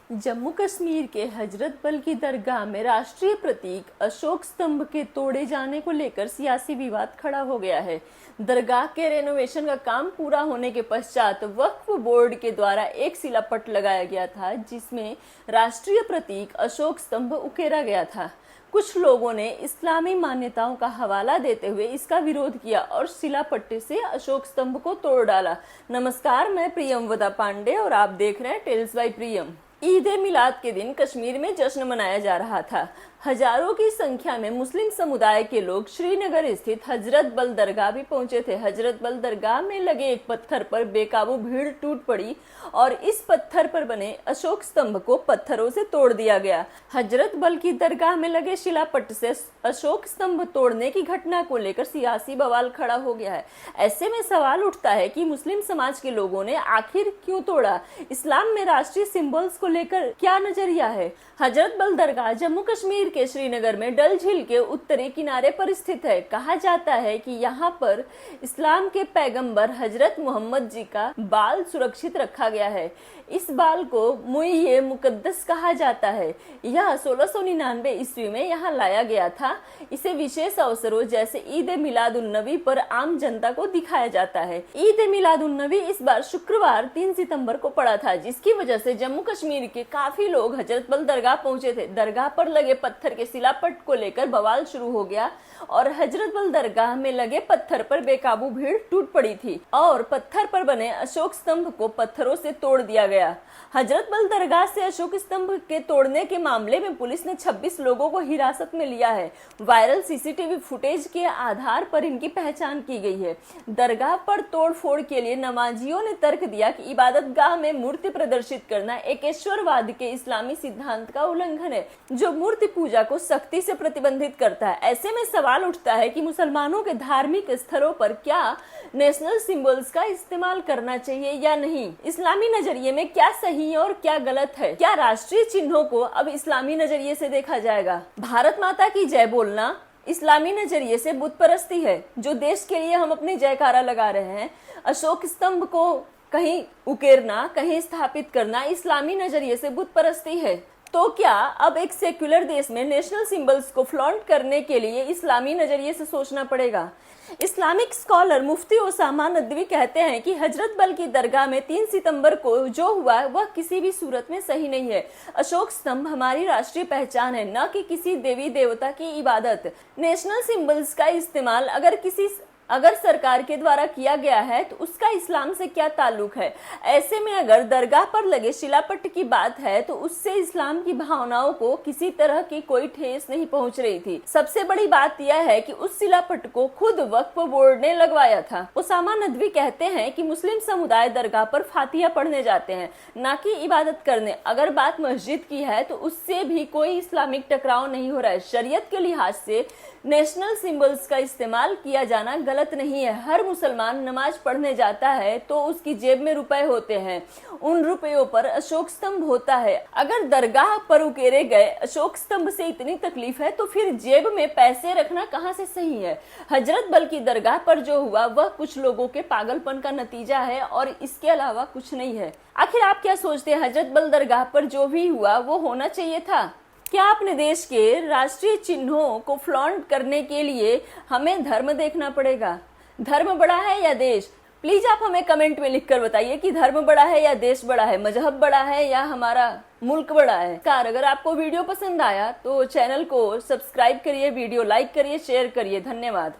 जम्मू कश्मीर के हजरत बल की दरगाह में राष्ट्रीय प्रतीक अशोक स्तंभ के तोड़े जाने को लेकर सियासी विवाद खड़ा हो गया है। दरगाह के रेनोवेशन का काम पूरा होने के पश्चात वक्फ बोर्ड के द्वारा एक शिलापट लगाया गया था, जिसमें राष्ट्रीय प्रतीक अशोक स्तंभ उकेरा गया था। कुछ लोगों ने इस्लामी मान्यताओं का हवाला देते हुए इसका विरोध किया और शिलापट्टे से अशोक स्तंभ को तोड़ डाला। नमस्कार, मैं प्रियम वदा पांडे और आप देख रहे हैं टेल्स बाय प्रियम। ईद ए मिलाद के दिन कश्मीर में जश्न मनाया जा रहा था। हजारों की संख्या में मुस्लिम समुदाय के लोग श्रीनगर स्थित हजरत बल दरगाह भी पहुंचे थे। हजरत बल दरगाह में लगे एक पत्थर पर बेकाबू भीड़ टूट पड़ी और इस पत्थर पर बने अशोक स्तंभ को पत्थरों से तोड़ दिया गया। हजरत बल की दरगाह में लगे शिलापट्ट से अशोक स्तंभ तोड़ने की घटना को लेकर सियासी बवाल खड़ा हो गया है। ऐसे में सवाल उठता है कि मुस्लिम समाज के लोगों ने आखिर क्यों तोड़ा? इस्लाम में राष्ट्रीय सिंबल्स को लेकर क्या नजरिया है? हजरत बल दरगाह जम्मू कश्मीर के श्रीनगर में डल झील के उत्तरी किनारे पर स्थित है। कहा जाता है कि यहाँ पर इस्लाम के पैगंबर हजरत मोहम्मद जी का बाल सुरक्षित रखा गया है। इस बाल को मुइये मुकद्दस कहा जाता है। यह 1699 ईस्वी में यहाँ लाया गया था। इसे विशेष अवसरों जैसे ईद ए मिलाद उन नबी पर आम जनता को दिखाया जाता है। ईद ए मिलाद उन नबी इस बार शुक्रवार 3 सितंबर को पड़ा था, जिसकी वजह से जम्मू कश्मीर के काफी लोग हजरत बल दरगाह पहुंचे थे। दरगाह पर लगे पत्थर के शिलापट को लेकर बवाल शुरू हो गया और हजरत बल दरगाह में लगे पत्थर पर बेकाबू भीड़ टूट पड़ी थी और पत्थर पर बने अशोक स्तंभ को पत्थरों से तोड़ दिया गया। हजरत बल दरगाह से अशोक स्तंभ के तोड़ने के मामले में पुलिस ने 26 लोगों को हिरासत में लिया है। वायरल सीसीटीवी फुटेज के आधार पर इनकी पहचान की गई है। दरगाह पर तोड़फोड़ के लिए नमाजियों ने तर्क दिया कि इबादतगाह में मूर्ति प्रदर्शित करना एकेश्वरवाद के इस्लामी सिद्धांत का उल्लंघन है, जो मूर्ति पूजा को सख्ती से प्रतिबंधित करता है। ऐसे में सवाल उठता है कि मुसलमानों के धार्मिक स्थलों पर क्या नेशनल सिंबल्स का इस्तेमाल करना चाहिए या नहीं? इस्लामी नजरिए में क्या सही और क्या गलत है? क्या राष्ट्रीय चिन्हों को अब इस्लामी नजरिए से देखा जाएगा? भारत माता की जय बोलना इस्लामी नजरिए से बुत परस्ती है, जो देश के लिए हम अपने जयकारा लगा रहे हैं। अशोक स्तंभ को कहीं उकेरना, कहीं स्थापित करना इस्लामी नजरिए से बुत परस्ती है। तो क्या अब एक सेक्युलर देश में नेशनल सिंबल्स को फ्लॉन्ट करने के लिए इस्लामी नजरिए से सोचना पड़ेगा? इस्लामिक स्कॉलर मुफ्ती ओसामा नदवी कहते हैं कि हजरत बल की दरगाह में 3 सितंबर को जो हुआ वह किसी भी सूरत में सही नहीं है। अशोक स्तंभ हमारी राष्ट्रीय पहचान है, न कि किसी देवी देवता की इबादत। नेशनल सिंबल्स का इस्तेमाल अगर सरकार के द्वारा किया गया है तो उसका इस्लाम से क्या ताल्लुक है? ऐसे में अगर दरगाह पर लगे शिलापट्ट की बात है तो उससे इस्लाम की भावनाओं को किसी तरह की कोई ठेस नहीं पहुंच रही थी। सबसे बड़ी बात यह है कि उस शिलापट्ट को खुद वक्फ बोर्ड ने लगवाया था। ओसामा नदवी कहते हैं कि मुस्लिम समुदाय दरगाह पर फातिहा पढ़ने जाते हैं, न कि इबादत करने। अगर बात मस्जिद की है तो उससे भी कोई इस्लामिक टकराव नहीं हो रहा है। शरीयत के लिहाज से नेशनल सिंबल्स का इस्तेमाल किया जाना गलत नहीं है। हर मुसलमान नमाज पढ़ने जाता है तो उसकी जेब में रुपए होते हैं, उन रुपयों पर अशोक स्तंभ होता है। अगर दरगाह पर उकेरे गए अशोक स्तंभ से इतनी तकलीफ है तो फिर जेब में पैसे रखना कहां से सही है? हजरत बल की दरगाह पर जो हुआ वह कुछ लोगों के पागलपन का नतीजा है और इसके अलावा कुछ नहीं है। आखिर आप क्या सोचते हैं? हजरत बल दरगाह पर जो भी हुआ वो होना चाहिए था? क्या अपने देश के राष्ट्रीय चिन्हों को फ्लॉन्ट करने के लिए हमें धर्म देखना पड़ेगा? धर्म बड़ा है या देश? प्लीज आप हमें कमेंट में लिखकर बताइए कि धर्म बड़ा है या देश बड़ा है, मजहब बड़ा है या हमारा मुल्क बड़ा है। अगर आपको वीडियो पसंद आया तो चैनल को सब्सक्राइब करिए, वीडियो लाइक करिए, शेयर करिए। धन्यवाद।